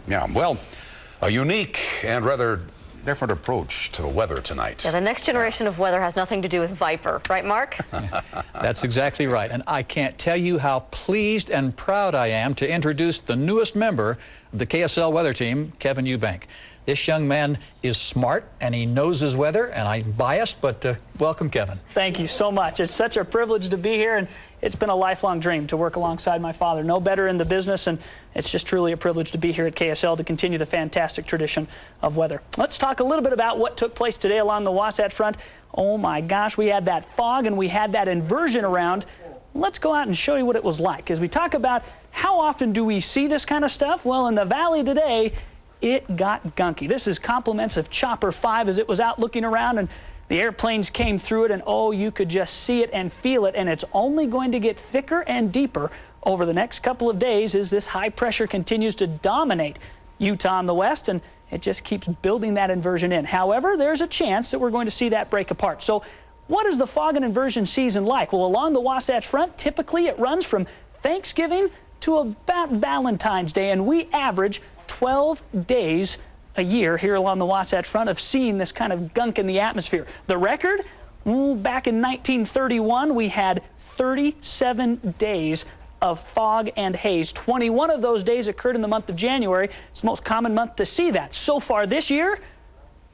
Yeah, well, a unique and rather different approach to the weather tonight. Yeah, the next generation of weather has nothing to do with Viper, right, Mark? That's exactly right. And I can't tell you how pleased and proud I am to introduce the newest member of the KSL weather team, Kevin Eubank. This young man is smart and he knows his weather, and I'm biased, but welcome, Kevin. Thank you so much. It's such a privilege to be here, and it's been a lifelong dream to work alongside my father. No better in the business, and it's just truly a privilege to be here at KSL to continue the fantastic tradition of weather. Let's talk a little bit about what took place today along the Wasatch Front. Oh my gosh, we had that fog and we had that inversion around. Let's go out and show you what it was like. As we talk about how often do we see this kind of stuff? Well, in the valley today, it got gunky. This is compliments of Chopper 5 as it was out looking around, and the airplanes came through it, and oh, you could just see it and feel it, and it's only going to get thicker and deeper over the next couple of days as this high pressure continues to dominate Utah in the west, and it just keeps building that inversion in. However, there's a chance that we're going to see that break apart. So what is the fog and inversion season like? Well, along the Wasatch Front, typically it runs from Thanksgiving to about Valentine's Day, and we average 12 days a year here along the Wasatch Front of seeing this kind of gunk in the atmosphere. The record, back in 1931, we had 37 days of fog and haze. 21 of those days occurred in the month of January. It's the most common month to see that. So far this year,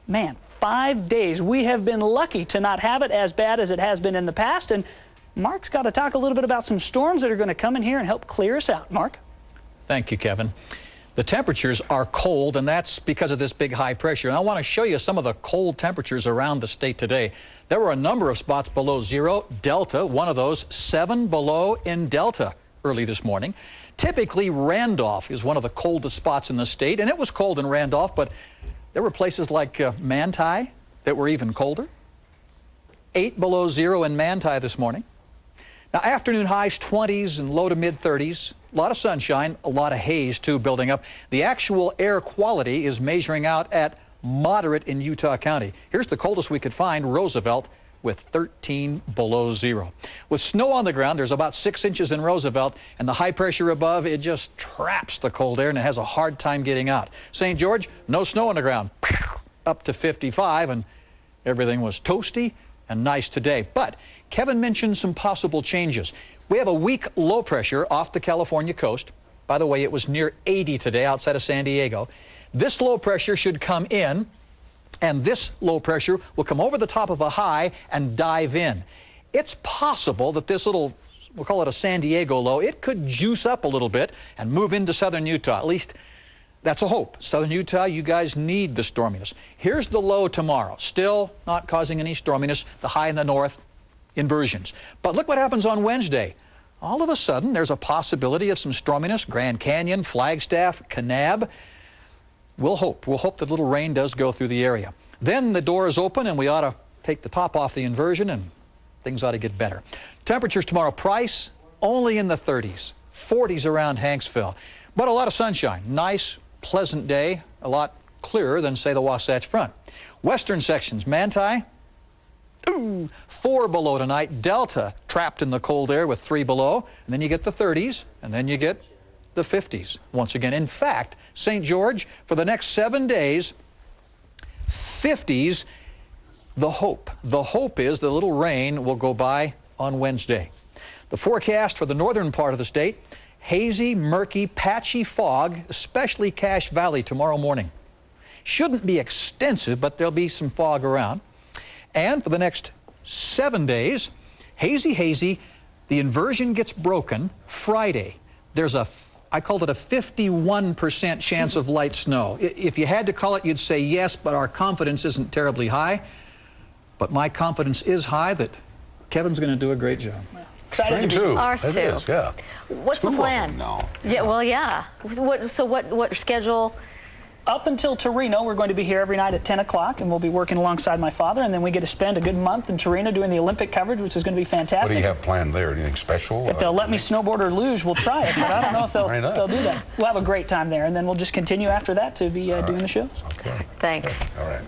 man, 5 days. We have been lucky to not have it as bad as it has been in the past, and Mark's got to talk a little bit about some storms that are going to come in here and help clear us out. Mark? Thank you, Kevin. The temperatures are cold, and that's because of this big high pressure. And I want to show you some of the cold temperatures around the state today. There were a number of spots below zero. Delta, one of those, 7 below in Delta early this morning. Typically, Randolph is one of the coldest spots in the state, and it was cold in Randolph, but there were places like Manti that were even colder. 8 below zero in Manti this morning. Now, afternoon highs 20s and low to mid 30s. A lot of sunshine, a lot of haze, too, building up. The actual air quality is measuring out at moderate in Utah County. Here's the coldest we could find, Roosevelt, with 13 below zero. With snow on the ground, there's about 6 inches in Roosevelt, and the high pressure above, it just traps the cold air, and it has a hard time getting out. St. George, no snow on the ground, up to 55, and everything was toasty and nice today. But Kevin mentioned some possible changes. We have a weak low pressure off the California coast. By the way, it was near 80 today outside of San Diego. This low pressure should come in, and this low pressure will come over the top of a high and dive in. It's possible that this little, we'll call it a San Diego low, it could juice up a little bit and move into southern Utah. At least that's a hope. Southern Utah, you guys need the storminess. Here's the low tomorrow. Still not causing any storminess. The high in the north, inversions. But look what happens on Wednesday. All of a sudden, there's a possibility of some storminess. Grand Canyon, Flagstaff, Kanab. We'll hope that little rain does go through the area. Then the door is open, and we ought to take the top off the inversion, and things ought to get better. Temperatures tomorrow, Price, only in the 30s. 40s around Hanksville. But a lot of sunshine. Nice, pleasant day. A lot clearer than, say, the Wasatch Front. Western sections, Manti, 4 below tonight. Delta trapped in the cold air with 3 below. And then you get the 30s, and then you get the 50s once again. In fact, St. George, for the next 7 days, 50s, the hope. The hope is the little rain will go by on Wednesday. The forecast for the northern part of the state, hazy, murky, patchy fog, especially Cache Valley tomorrow morning. Shouldn't be extensive, but there'll be some fog around. And for the next 7 days, hazy, hazy. The inversion gets broken Friday. There's I called it a 51% chance of light snow. If you had to call it, you'd say yes, but our confidence isn't terribly high. But my confidence is high that Kevin's going to do a great job. Excited Me to be too. Ours too. It is, yeah. What's the plan? No. Yeah, well, yeah. What schedule? Up until Torino, we're going to be here every night at 10 o'clock, and we'll be working alongside my father, and then we get to spend a good month in Torino doing the Olympic coverage, which is going to be fantastic. What do you have planned there? Anything special? If they'll let me snowboard or luge, we'll try it, but I don't know if they'll do that. We'll have a great time there, and then we'll just continue after that to be doing the shows. Okay. Thanks. All right.